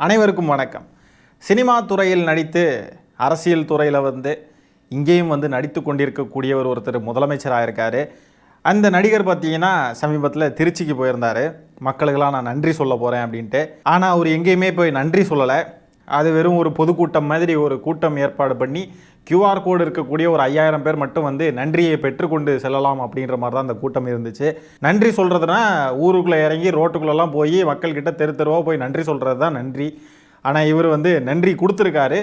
அனைவருக்கும் வணக்கம். சினிமா துறையில் நடித்து அரசியல் துறையில் இங்கேயும் நடித்து கொண்டிருக்கக்கூடியவர் ஒருத்தர் முதலமைச்சராக இருக்கார். அந்த நடிகர் பார்த்தீங்கன்னா சமீபத்தில் திருச்சிக்கு போயிருந்தார். மக்களுக்கெல்லாம் நான் நன்றி சொல்ல போகிறேன் அப்படின்ட்டு. ஆனால் அவர் எங்கேயுமே போய் நன்றி சொல்லலை. அது வெறும் ஒரு பொதுக்கூட்டம் மாதிரி ஒரு கூட்டம் ஏற்பாடு பண்ணி QR கோடு இருக்கக்கூடிய ஒரு 5000 பேர் மட்டும் நன்றியை பெற்றுக்கொண்டு செல்லலாம் அப்படின்ற மாதிரி தான் அந்த கூட்டம் இருந்துச்சு. நன்றி சொல்கிறதுனா ஊருக்குள்ளே இறங்கி ரோட்டுக்குள்ளெல்லாம் போய் மக்கள்கிட்ட தெருவாக போய் நன்றி சொல்கிறது தான் நன்றி. ஆனால் இவர் நன்றி கொடுத்துருக்காரு.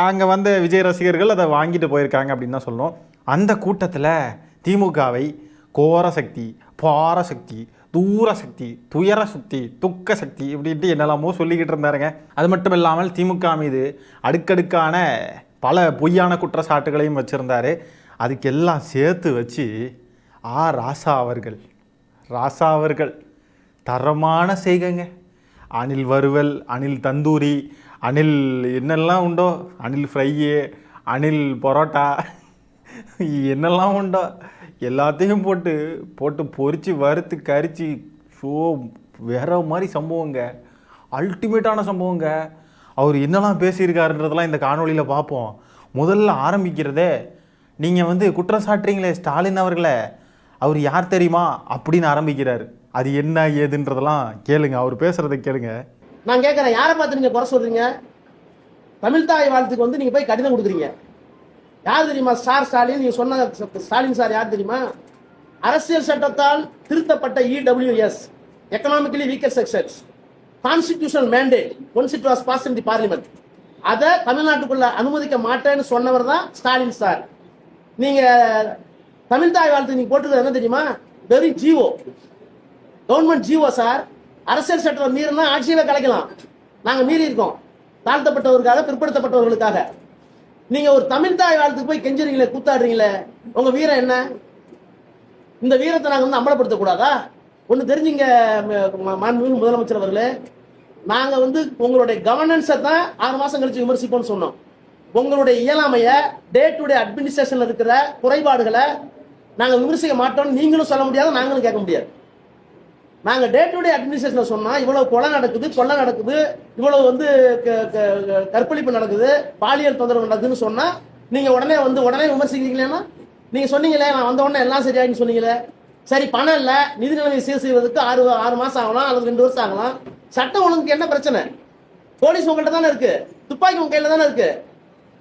அங்கே விஜய் ரசிகர்கள் அதை வாங்கிட்டு போயிருக்காங்க அப்படின்னு தான் சொல்லணும். அந்த கூட்டத்தில் திமுகவை கோர சக்தி, பார சக்தி, தூர சக்தி, துயர சக்தி, துக்க சக்தி இப்படின்ட்டு என்னெல்லாமோ சொல்லிக்கிட்டு இருந்தாருங்க. அது மட்டும் இல்லாமல் திமுக மீது அடுக்கடுக்கான பல பொய்யான குற்றச்சாட்டுகளையும் வச்சுருந்தார். அதுக்கெல்லாம் சேர்த்து வச்சு ராசா அவர்கள் தரமான செய்கங்க. அணில் வறுவல், அணில் தந்தூரி, அணில் என்னெல்லாம் உண்டோ, அணில் ஃப்ரையு, அணில் பரோட்டா என்னெல்லாம் உண்டோ எல்லாத்தையும் போட்டு பொரித்து வறுத்து கரிச்சு வேற மாதிரி சம்பவங்க. அல்டிமேட்டான சம்பவங்க. அவர் என்னெல்லாம் பேசியிருக்காருன்றதெல்லாம் இந்த காணொலியில் பார்ப்போம். முதல்ல ஆரம்பிக்கிறதே நீங்கள் குற்றம் சாட்டுறீங்களே ஸ்டாலின் அவர்களை, அவர் யார் தெரியுமா அப்படின்னு ஆரம்பிக்கிறார். அது என்ன ஏதுன்றதெல்லாம் கேளுங்க, அவர் பேசுகிறத கேளுங்க. நான் கேட்குறேன், யாரை பார்த்து நீங்கள் குறை சொல்கிறீங்க? தமிழ் தாய் வாழ்த்துக்கு நீங்கள் போய் கடிதம் கொடுக்குறீங்க. யார் தெரியுமா ஸ்டாலின்? நீங்கள் சொன்ன ஸ்டாலின் சார் யார் தெரியுமா? அரசியல் சட்டத்தால் திருத்தப்பட்ட EWS, economically weaker sections, constitutional mandate once it was past in the parliament, அதை தமிழ்நாட்டுக்குள்ள அனுமதிக்க மாட்டேன்னு சொன்னவர் தான் ஸ்டாலின் சார். நீங்க தமிழ் தாய் வாழ்த்து நீங்க போட்டுக்கிறது என்ன தெரியுமா? வெறும் ஜிஓ, கவர்மெண்ட் ஜிஓ சார். அரசியல் சட்டத்தை மீறினா ஆட்சியில கலைக்கலாம். நாங்க மீறி இருக்கோம் தாழ்த்தப்பட்டவர்களுக்காக, பிற்படுத்தப்பட்டவர்களுக்காக. நீங்க ஒரு தமிழ் தாய் வாழ்த்துக்கு போய் கெஞ்சுறீங்களே, கூத்தாடுறீங்களே, உங்க வீரம் என்ன? இந்த வீரத்தை நாங்க அமலப்படுத்த கூடாதா? ஒன்று தெரிஞ்சுங்க மாண்புமிகு முதலமைச்சர் அவர்களே, நாங்கள் உங்களுடைய கவர்னன்ஸை தான் 6 மாதம் கழிச்சு விமர்சிப்போம்னு சொன்னோம். உங்களுடைய இயலாமையை, டே டு டே அட்மினிஸ்ட்ரேஷனில் இருக்கிற குறைபாடுகளை நாங்கள் விமர்சிக்க மாட்டோம்னு நீங்களும் சொல்ல முடியாது, நாங்களும் கேட்க முடியாது. நாங்கள் டே டு டே அட்மினிஸ்ட்ரேஷனில் சொன்னால் இவ்வளவு கொலை நடக்குது, கொள்ளை நடக்குது, இவ்வளவு கற்பழிப்பு நடக்குது, பாலியல் தொந்தரவு நடக்குதுன்னு சொன்னால் நீங்கள் உடனே விமர்சிக்கிறீங்களேன்னா, நீங்கள் சொன்னீங்களே நான் வந்த உடனே எல்லாம் சரியாயின்னு சொன்னீங்களே. சரி, பணம் இல்லை, நிதி நிலைமை சீர் செய்வதற்கு 6 மாசம் ஆகலாம் அல்லது 2 வருஷம் ஆகலாம். சட்டம் ஒழுங்குக்கு என்ன பிரச்சனை? போலீஸ் உங்கள்கிட்ட தானே இருக்கு, துப்பாக்கி உங்க கையில தானே இருக்கு,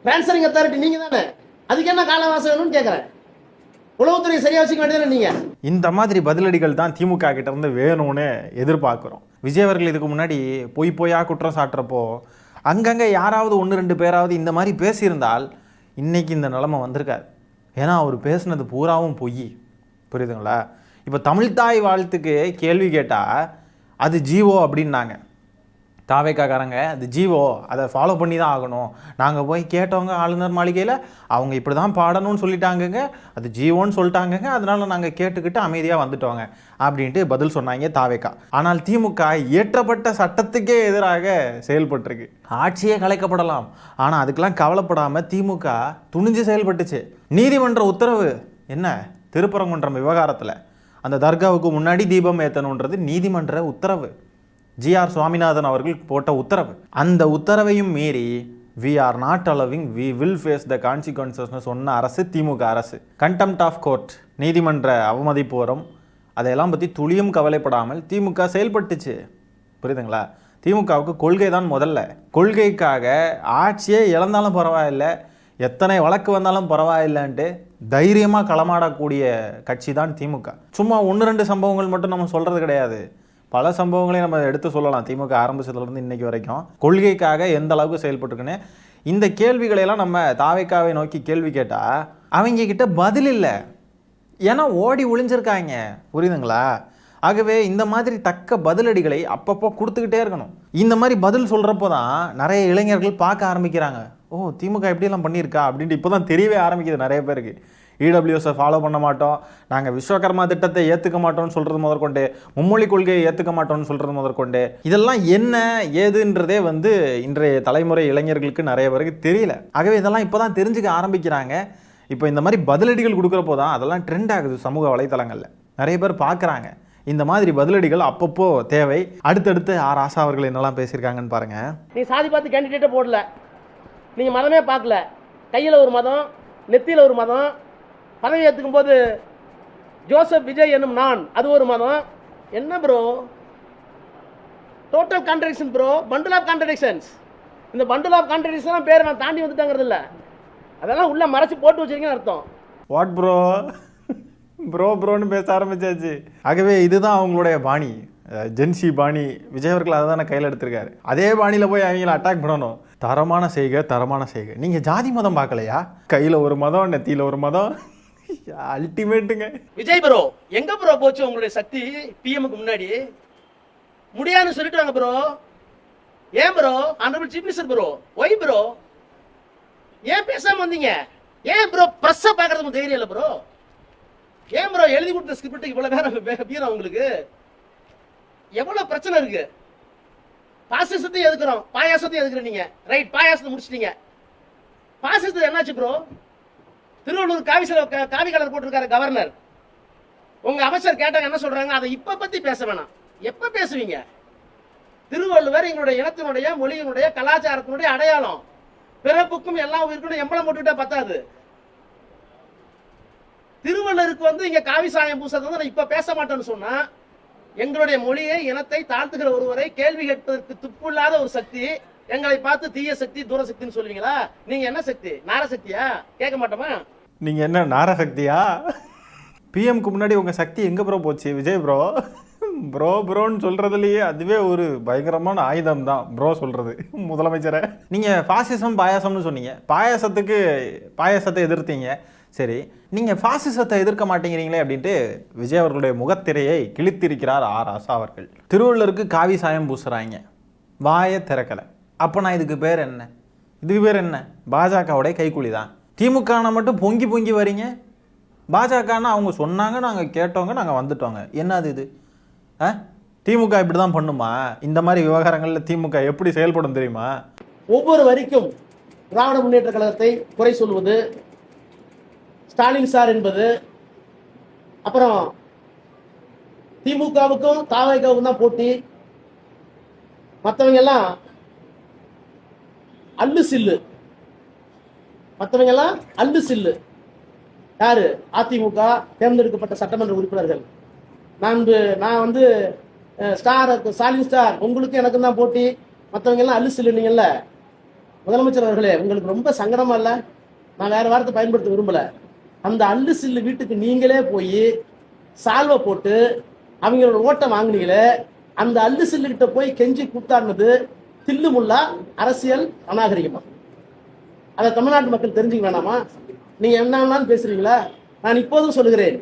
டிரான்ஸ்பரிங் அத்தாரிட்டி நீங்க தானே, அதுக்கு என்ன காலவாசம் வேணும்னு கேட்கறேன். உளவுத்துறை சரியா வச்சுக்க வேண்டியதானே நீங்க. இந்த மாதிரி பதிலடிகள் தான் திமுக கிட்ட இருந்து வேணும்னு எதிர்பார்க்கிறோம். விஜய் அவர்கள் இதுக்கு முன்னாடி பொய்யா குற்றம் சாட்டுறப்போ அங்கங்கே யாராவது 1-2 பேராவது இந்த மாதிரி பேசியிருந்தால் இன்னைக்கு இந்த நிலைமை வந்திருக்காது. ஏன்னா அவர் பேசுனது பூராவும் பொய். புரியுதுங்களா? இப்போ தமிழ்தாய் வாழ்த்துக்கு கேள்வி கேட்டால் அது ஜீவோ அப்படின்னாங்க தாவேக்காரங்க. அது ஜீவோ, அதை ஃபாலோ பண்ணி தான் ஆகணும். நாங்கள் போய் கேட்டவங்க ஆளுநர் மாளிகையில், அவங்க இப்படி தான் பாடணும்னு சொல்லிட்டாங்கங்க, அது ஜீவோன்னு சொல்லிட்டாங்கங்க, அதனால நாங்கள் கேட்டுக்கிட்டு அமைதியாக வந்துட்டோங்க அப்படின்ட்டு பதில் சொன்னாங்க தாவேக்கா. ஆனால் திமுக இயற்றப்பட்ட சட்டத்துக்கே எதிராக செயல்பட்டுருக்கு. ஆட்சியே கலைக்கப்படலாம், ஆனால் அதுக்கெல்லாம் கவலைப்படாமல் திமுக துணிஞ்சு செயல்பட்டுச்சு. நீதிமன்ற உத்தரவு என்ன? திருப்பரங்குன்றம் விவகாரத்தில் அந்த தர்காவுக்கு முன்னாடி தீபம் ஏற்றணுன்றது நீதிமன்ற உத்தரவு. GR சுவாமிநாதன் அவர்கள் போட்ட உத்தரவு. அந்த உத்தரவையும் மீறி we are not allowing, we will face the consequences சொன்ன அரசு திமுக அரசு. கண்டெம்ட் ஆஃப் கோர்ட், நீதிமன்ற அவமதிப்பு வரும், அதையெல்லாம் பற்றி துளியும் கவலைப்படாமல் திமுக செயல்பட்டுச்சு. புரியுதுங்களா? திமுகவுக்கு கொள்கை தான் முதல்ல. கொள்கைக்காக ஆட்சியே இழந்தாலும் பரவாயில்லை, எத்தனை வழக்கு வந்தாலும் பரவாயில்லைன்ட்டு தைரியமாக களமாடக்கூடிய கட்சி தான் திமுக. சும்மா 1-2 சம்பவங்கள் மட்டும் நம்ம சொல்கிறது கிடையாது, பல சம்பவங்களையும் நம்ம எடுத்து சொல்லலாம். திமுக ஆரம்பிச்சதுலேருந்து இன்னைக்கு வரைக்கும் கொள்கைக்காக எந்த அளவுக்கு செயல்பட்டுருக்குன்னு இந்த கேள்விகளையெல்லாம் நம்ம தாவேக்காவை நோக்கி கேள்வி கேட்டால் அவங்க கிட்ட பதில் இல்லை. ஏன்னா ஓடி ஒளிஞ்சிருக்காங்க. புரியுதுங்களா? ஆகவே இந்த மாதிரி தக்க பதிலடிகளை அப்பப்போ கொடுத்துக்கிட்டே இருக்கணும். இந்த மாதிரி பதில் சொல்கிறப்போ தான் நிறைய இளைஞர்கள் பார்க்க ஆரம்பிக்கிறாங்க. ஓ, திமுக எப்படியெல்லாம் பண்ணியிருக்கா அப்படின்ட்டு இப்போ தான் தெரியவே ஆரம்பிக்குது நிறைய பேருக்கு. EWSை ஃபாலோ பண்ண மாட்டோம், நாங்கள் விஸ்வகர்மா திட்டத்தை ஏற்றுக்க மாட்டோம்னு சொல்கிறது முதற்கொண்டு, மும்மொழி கொள்கையை ஏற்றுக்க மாட்டோம்னு சொல்கிறது முதற்கொண்டு, இதெல்லாம் என்ன ஏதுன்றதே இன்றைய தலைமுறை இளைஞர்களுக்கு நிறைய பேருக்கு தெரியல. ஆகவே இதெல்லாம் இப்போ தான் தெரிஞ்சுக்க ஆரம்பிக்கிறாங்க. இப்போ இந்த மாதிரி பதிலடிகள் கொடுக்குறப்போ தான் அதெல்லாம் ட்ரெண்ட் ஆகுது சமூக வலைத்தளங்களில். நிறைய பேர் பார்க்குறாங்க இந்த மாதிரி பதிலடிகள் அப்பப்போ தேவை. அடுத்தடுத்து ஆசா அவர்கள் என்னெல்லாம் பேசியிருக்காங்கன்னு பாருங்க. நீ சாதி பார்த்து கேண்டிடேட்டே போடல, நீங்கள் மதமே பார்க்கல, கையில் ஒரு மதம் நெத்தியில் ஒரு மதம், பதவி ஏற்றுக்கும் போது ஜோசப் விஜய் என்னும் நான் அது ஒரு மதம். என்ன bro, total contradiction bro, bundle of contradictions. இந்த பண்டில் ஆஃப் கான்ட்ரடிக்ஷன் பேர் நான் தாண்டி வந்துட்டாங்கிறது இல்லை, அதெல்லாம் உள்ள மறைச்சு போட்டு வச்சிருக்கீங்கன்னு அர்த்தம். வாட் ப்ரோ ப்ரோன்னு பேச ஆரம்பிச்சாச்சு. ஆகவே இதுதான் அவங்களுடைய பாணி, ஜென்சி பாணி. விஜய் அவர்கள் அதை தானே கையில் எடுத்திருக்காரு. அதே பாணியில் போய் அவங்கள அட்டாக் பண்ணணும். தரமான செய்கை. நீங்கள் ஜாதி மதம் பார்க்கலையா? கையில் ஒரு மதம், நெத்தியில் ஒரு மதம், அல்டிமேட்டுங்க. விஜய் ப்ரோ எங்க ப்ரோ போச்சு உங்களுடைய சக்தி? பிஎம்க்கு முன்னாடி முடியாதுன்னு சொல்லிட்டு வாங்க ப்ரோ. ஏன் bro? Honourable chief minister bro, why bro ஏன் பேசாம வந்தீங்க? ஏன் ப்ரோ பிரஸ் பார்க்கறதுக்கு தைரியம் இல்லை ப்ரோ? ஏன் ப்ரோ எழுதி கொடுத்த ஸ்கிரிப்ட் இவ்வளவு நேரம் வீரம்? உங்களுக்கு எவ்வளவு பிரச்சனை இருக்கு? பாசிசத்தையும் எதுக்குறோம், பாயாசத்தையும் எதுக்குறீங்க. ரைட், பாயாசத்தை முடிச்சிட்டீங்க. பாசிசத்தை என்னாச்சு ப்ரோ? திருவள்ளூர் காவி கலர் போட்டிருக்காரு கவர்னர். உங்க அமைச்சர் கேட்டாங்க, என்ன சொல்றாங்க? அதை இப்ப பத்தி பேச வேணாம், எப்ப பேசுவீங்க? திருவள்ளுவர் எங்களுடைய இனத்தினுடைய, மொழியினுடைய, கலாச்சாரத்தினுடைய அடையாளம். பிறப்புக்கும் எல்லாம் உயிருக்கும் எம்பளம் போட்டுக்கிட்டா பத்தாது. திருவள்ளுவருக்கு இங்க காவி சாயம் பூசது நான் இப்ப பேச மாட்டேன்னு சொன்னா, எங்களுடைய மொழியை, இனத்தை தாழ்த்துகிற ஒருவரை கேள்வி கேட்பதற்கு துப்புள்ளாத ஒரு சக்தி எங்களை பார்த்து தீய சக்தி, தூரசக்தின்னு சொல்லுவீங்களா? நீங்க என்ன சக்தி? நாரசக்தியா? கேட்க மாட்டோமா? நீங்க என்ன நாரசக்தியா? பிஎம்க்கு முன்னாடி உங்க சக்தி எங்க ப்ரோ போச்சு விஜய் ப்ரோ? ப்ரோன்னு சொல்றதுலயே அதுவே ஒரு பயங்கரமான ஆயுதம் தான் ப்ரோ சொல்றது. முதலமைச்சரை நீங்க பாசிசம் பாயாசம்னு சொன்னீங்க. பாயாசத்தை எதிர்த்தீங்க. சரி, நீங்க பாசிசத்தை எதிர்க்க மாட்டேங்கிறீங்களே அப்படின்ட்டு விஜய் அவர்களுடைய முகத்திரையை கிழித்திருக்கிறார் ஆசா அவர்கள். திருவள்ளுவருக்கு காவி சாயம் பூசுறாங்க, வாயை திறக்கலை. அப்போ நான் இதுக்கு பேர் என்ன? பாஜகவுடைய கைக்கூலி தான். திமுகனா மட்டும் பொங்கி வரீங்க. பாஜகன்னா அவங்க சொன்னாங்க, நாங்கள் கேட்டோங்க, நாங்கள் வந்துட்டோங்க. என்னது இது? திமுக இப்படி தான் பண்ணுமா? இந்த மாதிரி விவகாரங்களில் திமுக எப்படி செயல்படும் தெரியுமா? ஒவ்வொரு வரிக்கும் திராவிட முன்னேற்ற கழகத்தை குறை சொல்வது, ஸ்டாலின் சார் என்பது, அப்புறம் திமுகவுக்கும் தாவேகாவுக்கும் தான் போட்டி, மற்றவங்க எல்லாம் அல்லு சில்லு. யாரு? அதிமுக தேர்ந்தெடுக்கப்பட்ட சட்டமன்ற உறுப்பினர்கள். நான் ஸ்டாலின் ஸ்டார், உங்களுக்கு எனக்கு தான் போட்டி, மற்றவங்க எல்லாம் அல்லு சில்லுனீங்கல்ல. முதலமைச்சர் அவர்களே, உங்களுக்கு ரொம்ப சங்கடமா இல்ல? நான் வேற வார்த்தை பயன்படுத்த விரும்பல. அந்த அல்லு சில்லு வீட்டுக்கு நீங்களே போய் சால்வை போட்டு அவங்களோட ஓட்டை வாங்கினீங்களே, அந்த அல்லு சில்லு கிட்ட போய் கெஞ்சி கூத்தாடினது தில்லு முல்லா அரசியல் அநாகரிகமா? அதை தமிழ்நாட்டு மக்கள் தெரிஞ்சுக்க வேணாமா? நீங்க என்னன்னு பேசுறீங்களா? நான் இப்போதும் சொல்லுகிறேன்,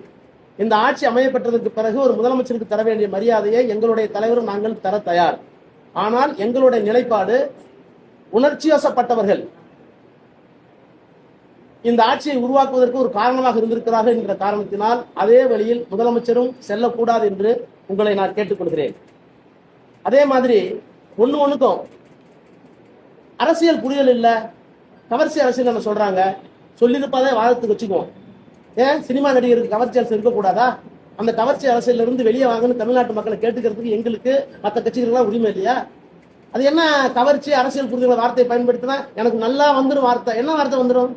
இந்த ஆட்சி அமையப்பட்டதற்கு பிறகு ஒரு முதலமைச்சருக்கு தர வேண்டிய மரியாதையை எங்களுடைய தலைவரும் நாங்கள் தர தயார். ஆனால் எங்களுடைய நிலைப்பாடு, உணர்ச்சி வசப்பட்டவர்கள் இந்த ஆட்சியை உருவாக்குவதற்கு ஒரு காரணமாக இருந்திருக்கிறார்கள் என்கிற காரணத்தினால் அதே வழியில் முதலமைச்சரும் செல்லக்கூடாது என்று உங்களை நான் கேட்டுக்கொள்கிறேன். அதே மாதிரி ஒண்ணுக்கும் அரசியல் புரிதல் இல்ல, கவர்ச்சி அரசியல் சொல்றாங்க. சொல்லிருப்பாதே வாதத்துக்கு வச்சுக்குவோம். ஏன் சினிமா நடிகருக்கு கவர்ச்சி அரசியல் இருக்கக்கூடாதா? அந்த கவர்ச்சி அரசியல் இருந்து வெளியே வாங்கன்னு தமிழ்நாட்டு மக்களை கேட்டுக்கிறதுக்கு எங்களுக்கு மற்ற கட்சிகளுக்கு உரிமை இல்லையா? அது என்ன கவர்ச்சி அரசியல் புரிதல் வார்த்தையை பயன்படுத்தினா எனக்கு நல்லா வந்துடும் வார்த்தை. என்ன வார்த்தை வந்துடும்?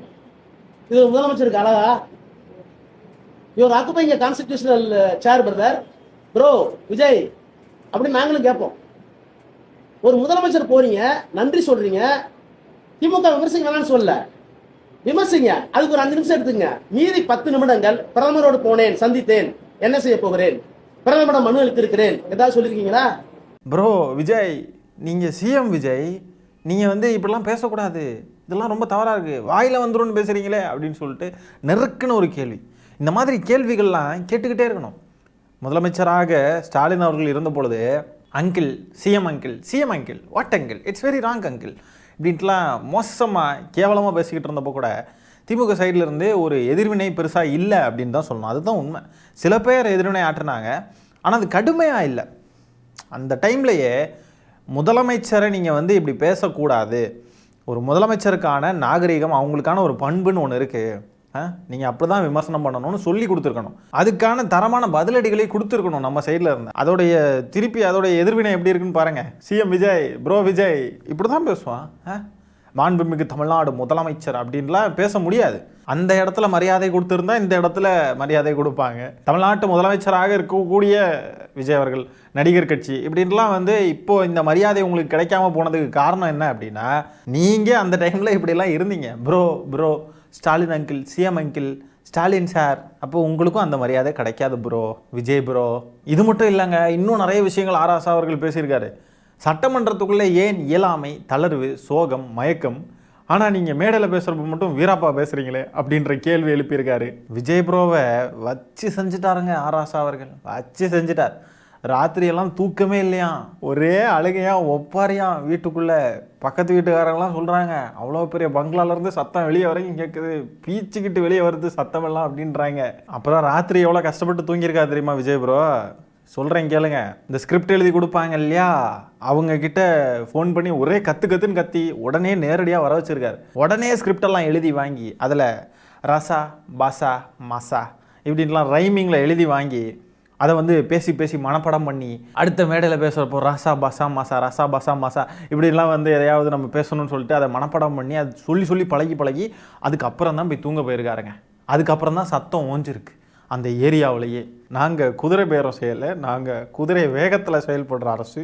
இது முதலமைச்சருக்கு அழகா? இவர் ஆக்குப்பைங்க கான்ஸ்டிடியூஷனல் சேர் பிரதர் ப்ரோ விஜய் அப்படின்னு நாங்களும் கேட்போம். ஒரு முதலமைச்சர் போறீங்க, நன்றி சொல்றீங்க, திமுக விமர்சிங்க வேணாம்னு சொல்ல, விமர்சிங்க, அதுக்கு ஒரு 5 நிமிஷம் எடுத்துங்க. மீதி 10 நிமிடங்கள் பிரதமரோடு போனேன், சந்தித்தேன், என்ன செய்ய போகிறேன், பிரதமரிடம் மனு அளித்திருக்கிறேன், ஏதாவது சொல்லிருக்கீங்களா? ப்ரோ விஜய், நீங்க சிஎம் விஜய், நீங்க இப்படிலாம் பேசக்கூடாது, இதெல்லாம் ரொம்ப தவறாக இருக்குது, வாயில் வந்துரும்னு பேசுகிறீங்களே அப்படின்னு சொல்லிட்டு நெருக்குன்னு ஒரு கேள்வி. இந்த மாதிரி கேள்விகள்லாம் கேட்டுக்கிட்டே இருக்கணும். முதலமைச்சராக ஸ்டாலின் அவர்கள் இருந்த பொழுது uncle, CM uncle, what uncle, it's very wrong uncle இப்படின்ட்டுலாம் மோசமாக கேவலமாக பேசிக்கிட்டு இருந்தப்போ கூட திமுக சைடில் இருந்து ஒரு எதிர்வினை பெருசாக இல்லை அப்படின்னு தான் சொல்லணும். அதுதான் உண்மை. சில பேர் எதிர்வினை ஆற்றினாங்க, ஆனால் அது கடுமையாக இல்லை. அந்த டைம்லையே முதலமைச்சரை நீங்கள் இப்படி பேசக்கூடாது, ஒரு முதலமைச்சருக்கான நாகரிகம், அவங்களுக்கான ஒரு பண்புன்னு ஒன்று இருக்குது, நீங்கள் அப்படி தான் விமர்சனம் பண்ணணும்னு சொல்லி கொடுத்துருக்கணும். அதுக்கான தரமான பதிலடிகளை கொடுத்துருக்கணும் நம்ம சைடில் இருந்து. அதோடைய எதிர்வினை எப்படி இருக்குன்னு பாருங்கள். சிஎம் விஜய், ப்ரோ விஜய் இப்படி தான் பேசுவான். மாண்புமிகு தமிழ்நாடு முதலமைச்சர் அப்படின்லாம் பேச முடியாது. அந்த இடத்துல மரியாதை கொடுத்துருந்தா இந்த இடத்துல மரியாதை கொடுப்பாங்க. தமிழ்நாட்டு முதலமைச்சராக இருக்கக்கூடிய விஜய் அவர்கள், நடிகர் கட்சி இப்படின்லாம் இப்போ இந்த மரியாதை உங்களுக்கு கிடைக்காம போனதுக்கு காரணம் என்ன அப்படின்னா, நீங்கள் அந்த டைமில் இப்படிலாம் இருந்தீங்க. Bro Stalin uncle, CM uncle, Stalin sir, அப்போ உங்களுக்கும் அந்த மரியாதை கிடைக்காது ப்ரோ, விஜய் ப்ரோ. இது மட்டும் இல்லைங்க, இன்னும் நிறைய விஷயங்கள் ஆராசா அவர்கள் பேசியிருக்காரு. சட்டமன்றத்துக்குள்ளே ஏன் இயலாமை, தளர்வு, சோகம், மயக்கம், ஆனால் நீங்கள் மேடையில் பேசுகிறப்ப மட்டும் வீராப்பா பேசுகிறீங்களே அப்படின்ற கேள்வி எழுப்பியிருக்காரு. விஜய் ப்ரோவை வச்சு செஞ்சுட்டாருங்க ஆராசா அவர்கள், வச்சு செஞ்சுட்டார். ராத்திரியெல்லாம் தூக்கமே இல்லையா, ஒரே அழுகையா ஒப்பாரியா. வீட்டுக்குள்ளே பக்கத்து வீட்டுக்காரங்களாம் சொல்கிறாங்க, அவ்வளோ பெரிய பங்களாலேருந்து சத்தம் வெளியே வரைக்கும் கேட்குது, பீச்சுக்கிட்டு வெளியே வருது சத்தம் எல்லாம் அப்படின்றாங்க. அப்புறம் ராத்திரி எவ்வளோ கஷ்டப்பட்டு தூங்கியிருக்கா தெரியுமா விஜய் ப்ரோ? சொல்கிறேன் கேளுங்க. இந்த ஸ்கிரிப்ட் எழுதி கொடுப்பாங்க இல்லையா, அவங்கக்கிட்ட ஃபோன் பண்ணி ஒரே கத்துன்னு கத்தி உடனே நேரடியாக வர வச்சுருக்காரு. உடனே ஸ்கிரிப்டெல்லாம் எழுதி வாங்கி அதில் ரசா பாசா மசா இப்படின்லாம் ரைமிங்கில் எழுதி வாங்கி அதை பேசி மனப்படம் பண்ணி அடுத்த மேடையில் பேசுகிறப்போ ரசா பாசா மசா, ரசா பாசா மசா இப்படிலாம் எதையாவது நம்ம பேசணும்னு சொல்லிட்டு அதை மனப்படம் பண்ணி அது சொல்லி பழகி அதுக்கப்புறம் தான் போய் தூங்க போயிருக்காருங்க. அதுக்கப்புறம் தான் சத்தம் ஓஞ்சிருக்கு அந்த ஏரியாவிலேயே. நாங்கள் குதிரை பேரம் செய்யலை, நாங்கள் குதிரை வேகத்தில் செயல்படுற அரசு,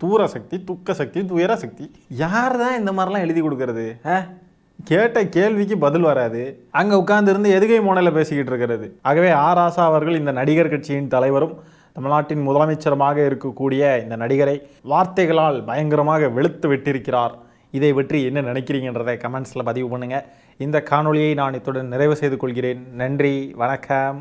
தூர சக்தி, துக்க சக்தி, துயர சக்தி. யார் தான் இந்த மாதிரிலாம் எழுதி கொடுக்கறது? கேட்ட கேள்விக்கு பதில் வராது, அங்கே உட்கார்ந்துருந்து எதுகை மோனையில் பேசிக்கிட்டு இருக்கிறது. ஆகவே ஆராசா அவர்கள் இந்த நடிகர் கட்சியின் தலைவரும் தமிழ்நாட்டின் முதலமைச்சருமாக இருக்கக்கூடிய இந்த நடிகரை வார்த்தைகளால் பயங்கரமாக வெளுத்து விட்டிருக்கிறார். இதை பற்றி என்ன நினைக்கிறீங்கன்றதை கமெண்ட்ஸில் பதிவு பண்ணுங்கள். இந்த காணொளியை நான் இத்துடன் நிறைவு செய்து கொள்கிறேன். நன்றி, வணக்கம்.